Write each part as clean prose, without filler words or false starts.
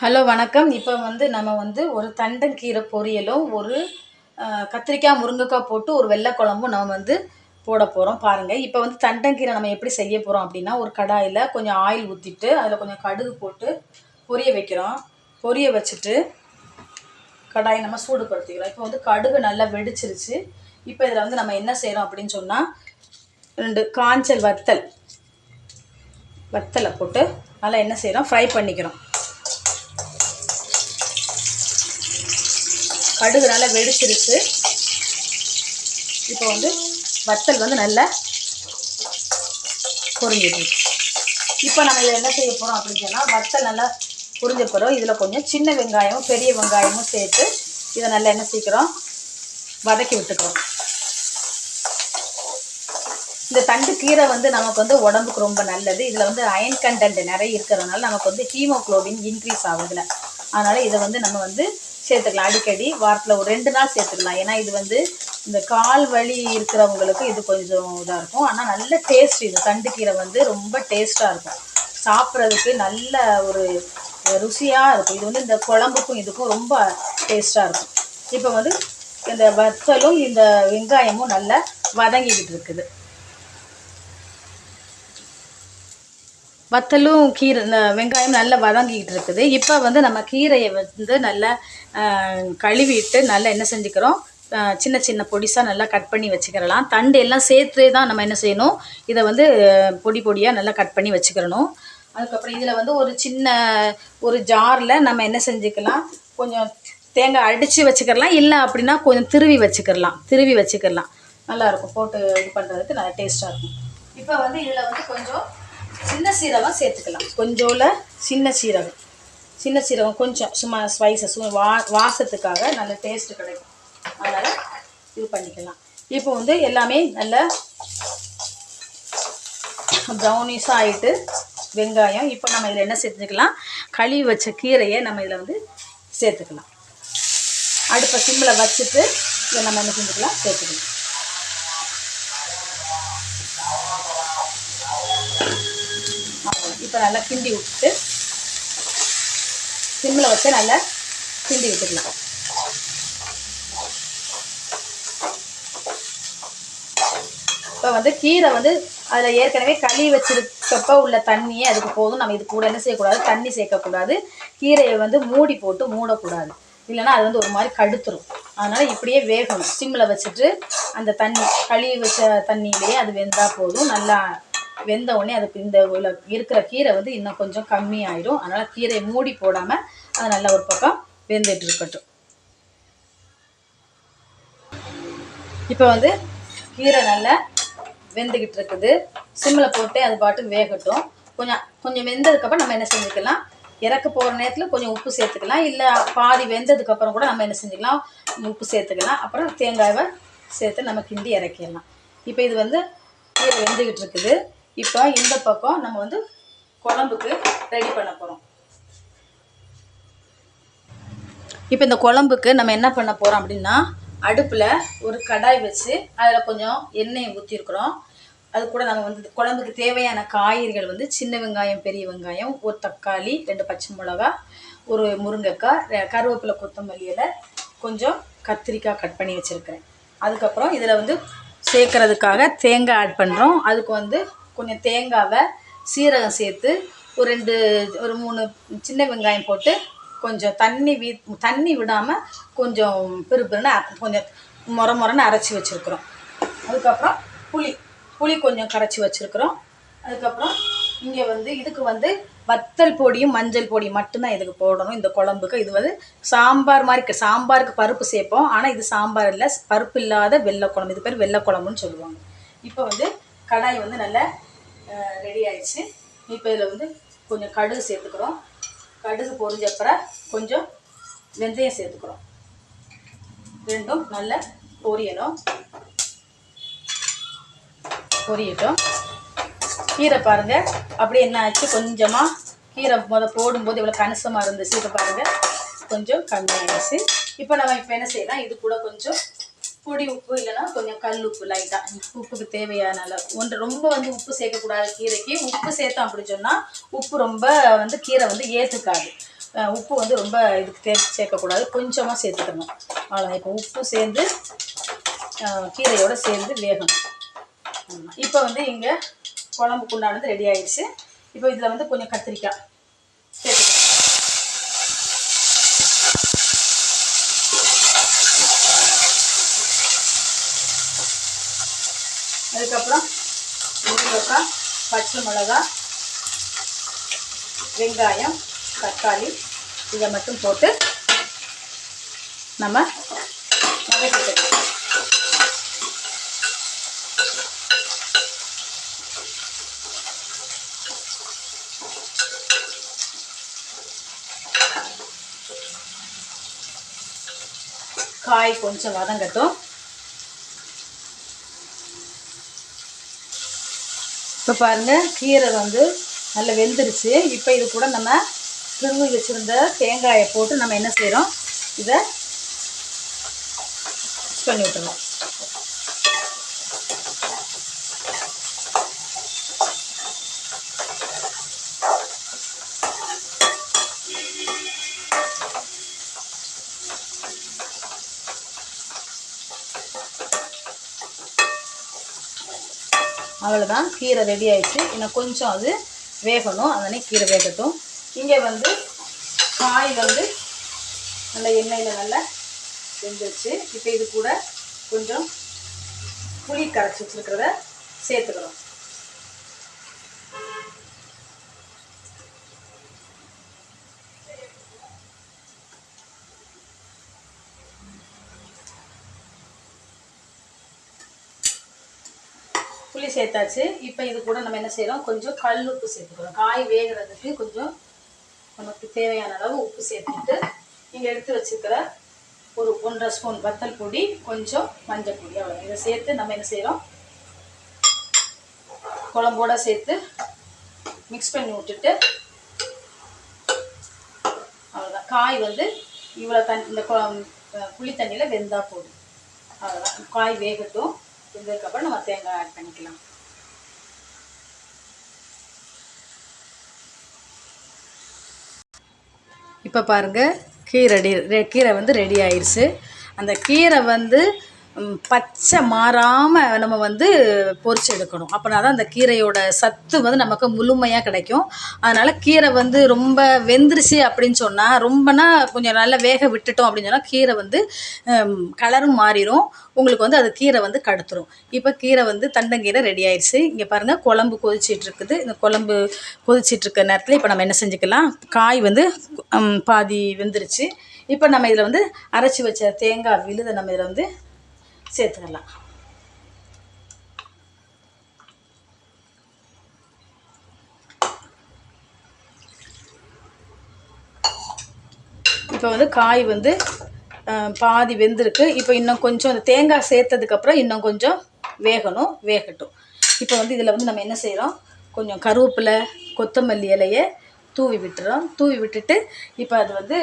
Hello வணக்கம். இப்போ நம்ம ஒரு தண்டங்கீரை பொரியலும், ஒரு கத்திரிக்காய், முருங்கைக்காய் போட்டு ஒரு வெள்ளை குழம்பும் போட போகிறோம் பாருங்கள். இப்போ தண்டங்கீரை நம்ம எப்படி செய்ய போகிறோம் அப்படின்னா, ஒரு கடாயில் கொஞ்சம் ஆயில் ஊற்றிட்டு அதில் கொஞ்சம் கடுகு போட்டு பொரிய வைக்கிறோம். பொரிய வச்சுட்டு கடாயை நம்ம சூடுபடுத்திக்கிறோம். இப்போ கடுகு நல்லா வெடிச்சிருச்சு. இப்போ இதில் நம்ம என்ன செய்கிறோம் அப்படின்னு சொன்னால், 2 காஞ்சல் வத்தலை போட்டு நல்லா என்ன செய்கிறோம், ஃப்ரை பண்ணிக்கிறோம். கடுகு நல்லா வெடிச்சிருச்சு. இப்போ வத்தல் நல்லா பொரிஞ்சிடுச்சு. இப்போ நம்ம இதில் என்ன செய்ய போகிறோம் அப்படின்னு சொன்னால், வத்தல் நல்லா பொரிஞ்ச பிறகு இதில் கொஞ்சம் சின்ன வெங்காயமும் பெரிய வெங்காயமும் சேர்த்து இதை நல்லா என்ன செய்கிறோம், வதக்கி விட்டுக்கிறோம். இந்த தண்டு கீரை நமக்கு உடம்புக்கு ரொம்ப நல்லது. இதில் அயன் கண்டென்ட் நிறைய இருக்கிறதுனால நமக்கு ஹீமோக்ளோபின் இன்க்ரீஸ் ஆகுதுல. அதனால் இதை நம்ம சேர்த்துக்கலாம். அடிக்கடி வாரத்தில் ஒரு 2 நாள் சேர்த்துக்கலாம். ஏன்னா இது இந்த கால் வலி இருக்கிறவங்களுக்கு இது கொஞ்சம் இதாக இருக்கும். ஆனால் நல்ல டேஸ்ட். இது தண்டுக்கீரை ரொம்ப டேஸ்ட்டாக இருக்கும். சாப்பிட்றதுக்கு நல்ல ஒரு ருசியாக இருக்கும். இது இந்த குழம்புக்கும் இதுக்கும் ரொம்ப டேஸ்ட்டாக இருக்கும். இப்போ இந்த வத்தலும் இந்த வெங்காயமும் நல்லா வதங்கிக்கிட்டு இருக்குது. வத்தலும் கீரை இந்த வெங்காயம் நல்லா வதங்கிக்கிட்டு இருக்குது. இப்போ நம்ம கீரையை நல்லா கழுவிட்டு நல்லா என்ன செஞ்சுக்கிறோம், சின்ன சின்ன பொடிசாக நல்லா கட் பண்ணி வச்சுக்கிறலாம். தண்டு எல்லாம் சேர்த்து தான் நம்ம என்ன செய்யணும், இதை பொடி பொடியாக நல்லா கட் பண்ணி வச்சுக்கிறணும். அதுக்கப்புறம் இதில் ஒரு சின்ன ஒரு ஜாரில் நம்ம என்ன செஞ்சுக்கலாம், கொஞ்சம் தேங்காய் அடித்து வச்சுக்கிறலாம். இல்லை அப்படின்னா கொஞ்சம் திருவி வச்சுக்கிறலாம். நல்லாயிருக்கும். போட்டு இது பண்ணுறதுக்கு நல்லா டேஸ்ட்டாக இருக்கும். இப்போ இதில் கொஞ்சம் சின்ன சீரகம் சேர்த்துக்கலாம். கொஞ்சோல சின்ன சீரகம் கொஞ்சம் சும்மா ஸ்பைசஸ் வாசத்துக்காக நல்ல டேஸ்ட்டு கிடைக்கும். அதனால் இது பண்ணிக்கலாம். இப்போ எல்லாமே நல்ல ப்ரௌனிஷாக ஆகிட்டு வெங்காயம். இப்போ நம்ம இதில் என்ன சேர்த்துக்கலாம், கழுவி வச்ச கீரையை நம்ம இதில் சேர்த்துக்கலாம். அடுப்பை சிம்மில் வச்சுட்டு இதை நம்ம என்ன செஞ்சுக்கலாம், சேர்த்துக்கலாம். இப்போ நல்லா கிண்டி விட்டுட்டு சிம்மில் வச்சு நல்லா கிண்டி விட்டுக்கலாம். இப்போ கீரை அதில் ஏற்கனவே கழுவி வச்சிருக்கப்போ உள்ள தண்ணியே அதுக்கு போதும். நம்ம இது கூட என்ன செய்யக்கூடாது, தண்ணி சேர்க்கக்கூடாது. கீரையை மூடி போட்டு மூடக்கூடாது. இல்லைன்னா அது ஒரு மாதிரி கடுத்துரும். அதனால் இப்படியே வேகணும். சிம்மில் வச்சுட்டு அந்த தண்ணி கழுவி வச்ச தண்ணியிலேயே அது வெந்தால் போதும். நல்லா வெந்த உடனே அதுக்கு இந்த இருக்கிற கீரை இன்னும் கொஞ்சம் கம்மியாயிடும். அதனால் கீரையை மூடி போடாமல் அது நல்லா ஒரு பக்கம் வெந்துட்டு இருக்கட்டும். இப்போ கீரை நல்லா வெந்துக்கிட்டு இருக்குது. சிம்மில் போட்டு அது பாட்டுக்கு வேகட்டும். கொஞ்சம் வெந்ததுக்கப்புறம் நம்ம என்ன செஞ்சுக்கலாம், இறக்க போகிற நேரத்தில் கொஞ்சம் உப்பு சேர்த்துக்கலாம். இல்லை பாதி வெந்ததுக்கப்புறம் கூட நம்ம என்ன செஞ்சுக்கலாம், உப்பு சேர்த்துக்கலாம். அப்புறம் தேங்காயை சேர்த்து நம்ம கிண்டி இறக்கிடலாம். இப்போ இது கீரை வெந்துக்கிட்டு இருக்குது. இப்போ இந்த பக்கம் நம்ம குழம்புக்கு ரெடி பண்ண போகிறோம். இப்போ இந்த குழம்புக்கு நம்ம என்ன பண்ண போகிறோம் அப்படின்னா, அடுப்பில் ஒரு கடாய் வச்சு அதில் கொஞ்சம் எண்ணெயை ஊற்றிருக்கிறோம். அது கூட நம்ம குழம்புக்கு தேவையான காய்கறிகள் சின்ன வெங்காயம், பெரிய வெங்காயம், ஒரு தக்காளி, 2 பச்சை மிளகா, ஒரு முருங்கைக்காய், கருவேப்பிலை, கொத்தமல்லி இலை, கொஞ்சம் கத்திரிக்காய் கட் பண்ணி வச்சுருக்கிறேன். அதுக்கப்புறம் இதில் சேர்க்கறதுக்காக தேங்காய் ஆட் பண்ணுறோம். அதுக்கு கொஞ்சம் தேங்காவை சீரகம் சேர்த்து ஒரு 3 சின்ன வெங்காயம் போட்டு கொஞ்சம் தண்ணி விடாமல் கொஞ்சம் பிறுபிறுன்னு கொஞ்சம் மொரன்னு அரைச்சி வச்சுருக்குறோம். அதுக்கப்புறம் புளி கொஞ்சம் கரைச்சி வச்சுருக்குறோம். அதுக்கப்புறம் இங்கே இதுக்கு வத்தல் பொடியும் மஞ்சள் பொடி மட்டும்தான் இதுக்கு போடணும். இந்த குழம்புக்கு இது சாம்பார் மாதிரி, சாம்பாருக்கு பருப்பு சேர்ப்போம். ஆனால் இது சாம்பார் இல்லை, பருப்பு இல்லாத வெள்ளை குழம்பு. இது பேர் வெள்ளை குழம்புன்னு சொல்லுவாங்க. இப்போ கடாய் நல்லா ரெடி ஆயிடுச்சு. இப்போ இதில் கொஞ்சம் கடுகு சேர்த்துக்கிறோம். கடுகு பொரிஞ்சப்பறம் கொஞ்சம் வெந்தயம் சேர்த்துக்கிறோம். ரெண்டும் நல்லா பொரியட்டும். கீரை பாருங்கள் அப்படியே என்ன ஆச்சு, கொஞ்சமாக கீரை போடும்போது இவ்வளோ கணிசமாக இருந்துச்சு. இப்போ பாருங்கள் கொஞ்சம் கம்மியாகிடுச்சு. இப்போ நம்ம என்ன செய்யலாம், இது கூட கொஞ்சம் பொடி உப்பு இல்லைன்னா கொஞ்சம் கல் உப்பு லைட்டாக உப்புக்கு தேவையான அளவு. ரொம்ப உப்பு சேர்க்கக்கூடாது கீரைக்கு. உப்பு சேர்த்தோம் அப்படி சொன்னால் உப்பு ரொம்ப கீரை ஏற்றுக்காது. உப்பு வந்து ரொம்ப இதுக்கு சேர்க்கக்கூடாது, கொஞ்சமாக சேர்த்துக்கணும். அவ்வளோதான். இப்போ உப்பு சேர்ந்து கீரையோடு சேர்ந்து வேகணும். இப்போ வந்து இங்கே குழம்புக்கு உண்டானது ரெடி ஆயிடுச்சு. இப்போ இதில் வந்து கொஞ்சம் கத்திரிக்காய் சேர்த்துக்கணும். அதுக்கப்புறம் முருங்கைக்காய், பச்சை மிளகாய், வெங்காயம், தக்காளி இதை மட்டும் போட்டு நம்ம வதக்கிக்கலாம். காய் கொஞ்சம் வதங்கட்டும். இப்போ பாருங்கள், கீரை வந்து நல்லா வெந்துருச்சு. இப்போ இது கூட நம்ம துருவி வச்சுருந்த தேங்காயை போட்டு நம்ம என்ன செய்கிறோம், இதை மிக்ஸ் பண்ணி விட்டுறோம். அவ்வளோதான், கீரை ரெடி ஆயிடுச்சு. இன்னும் கொஞ்சம் அது வேகணும், அதனே கீரை வேகட்டும். இங்கே வந்து காய் வந்து நல்ல எண்ணெயில் நல்லா வெந்துருச்சு. இப்போ இது கூட கொஞ்சம் புளி கரைச்சி வச்சுருக்கிறத சேர்த்துக்கிறோம். புளி சேர்த்தாச்சு. இப்போ இது கூட நம்ம என்ன செய்கிறோம், கொஞ்சம் கல் உப்பு சேர்த்துக்கிறோம். காய் வேகிறதுக்கு கொஞ்சம் நமக்கு தேவையான அளவு உப்பு சேர்த்துட்டு, நீங்கள் எடுத்து வச்சுக்கிற ஒரு 1.5 ஸ்பூன் வத்தல் பொடி, கொஞ்சம் மஞ்சள் பொடி, அவ்வளோ இதை சேர்த்து நம்ம என்ன செய்கிறோம், குழம்போட சேர்த்து மிக்ஸ் பண்ணி விட்டுட்டு, அவ்வளோதான். காய் வந்து இவ்வளோ இந்த புளி தண்ணியில் வெந்தால் போதும். அவ்வளோதான், காய் வேகட்டும். வெந்ததுக்கப்புறம் நம்ம தேங்காய் ஆட் பண்ணிக்கலாம். இப்போ பாருங்கள், கீரை வந்து ரெடி ஆயிடுச்சு. அந்த கீரை வந்து பச்சை மாறாமல் நம்ம வந்து பொரிச்சு எடுக்கணும். அப்படின்னா தான் அந்த கீரையோட சத்து வந்து நமக்கு முழுமையாக கிடைக்கும். அதனால் கீரை வந்து ரொம்ப வெந்துருச்சு அப்படின்னு சொன்னால், ரொம்பனா கொஞ்சம் நல்லா வேக விட்டுட்டோம் அப்படின்னு சொன்னால் கீரை வந்து கலரும் மாறிடும், உங்களுக்கு வந்து அது கீரை வந்து கடுத்துரும். இப்போ கீரை வந்து தண்டங்கீரை ரெடி ஆயிடுச்சு. இங்கே பாருங்கள், குழம்பு கொதிச்சிட்ருக்குது. இந்த குழம்பு கொதிச்சிட்ருக்க நேரத்தில் இப்போ நம்ம என்ன செஞ்சுக்கலாம், காய் வந்து பாதி வெந்துருச்சு. இப்போ நம்ம இதில் வந்து அரைச்சி வச்ச தேங்காய் விழுதை நம்ம இதில் வந்து சேர்த்துக்கலாம். இப்போ வந்து காய் வந்து பாதி வெந்திருக்கு. இப்போ இன்னும் கொஞ்சம் அந்த தேங்காய் சேர்த்ததுக்கப்புறம் இன்னும் கொஞ்சம் வேகட்டும். இப்போ வந்து இதில் வந்து நம்ம என்ன செய்கிறோம், கொஞ்சம் கருவேப்பிலை, கொத்தமல்லி இலையை தூவி விட்டுட்டு இப்போ அது வந்து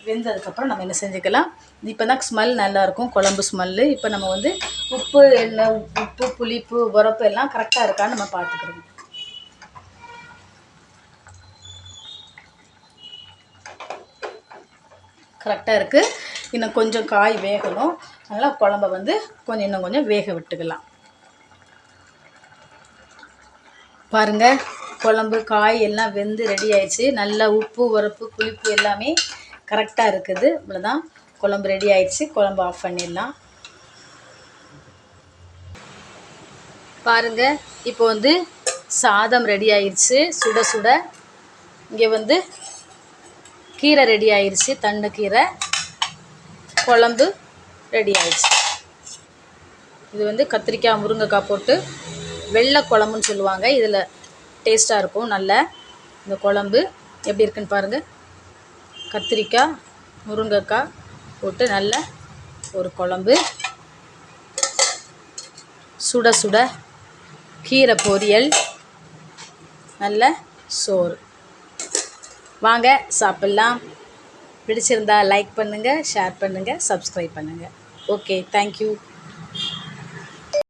வெந்ததுக்கப்புறம் நம்ம என்ன செஞ்சுக்கலாம், இப்போ தான் ஸ்மெல் நல்லாயிருக்கும், குழம்பு ஸ்மெல்லு. இப்போ நம்ம வந்து உப்பு, புளிப்பு, உரப்பு எல்லாம் கரெக்டாக இருக்கான்னு நம்ம பார்த்துக்கிறோம். கரெக்டாக இருக்குது. இன்னும் கொஞ்சம் காய் வேகணும். அதனால் குழம்ப வந்து இன்னும் கொஞ்சம் வேக விட்டுக்கலாம். பாருங்கள், குழம்பு காய் எல்லாம் வெந்து ரெடி ஆயிடுச்சு. நல்லா உப்பு, உரப்பு, புளிப்பு எல்லாமே கரெக்டாக இருக்குது. இவ்வளோதான், குழம்பு ரெடி ஆயிடுச்சு. குழம்பு ஆஃப் பண்ணிடலாம். பாருங்கள், இப்போ வந்து சாதம் ரெடி ஆயிடுச்சு சுட சுட. இங்கே வந்து கீரை ரெடி ஆயிடுச்சு, தண்டுக்கீரை. குழம்பு ரெடி ஆயிடுச்சு. இது வந்து கத்திரிக்காய், முருங்கைக்காய் போட்டு வெள்ளை குழம்புன்னு சொல்லுவாங்க. இதில் டேஸ்ட்டாக இருக்கும். நல்ல இந்த குழம்பு எப்படி இருக்குன்னு பாருங்கள். கத்திரிக்காய், முருங்கைக்காய் போட்டு நல்ல ஒரு குழம்பு, சுட சுட கீரை பொரியல், நல்ல சோறு. வாங்க சாப்பிட்லாம். பிடிச்சிருந்தா லைக் பண்ணுங்கள், ஷேர் பண்ணுங்கள், சப்ஸ்கிரைப் பண்ணுங்கள். Okay, thank you.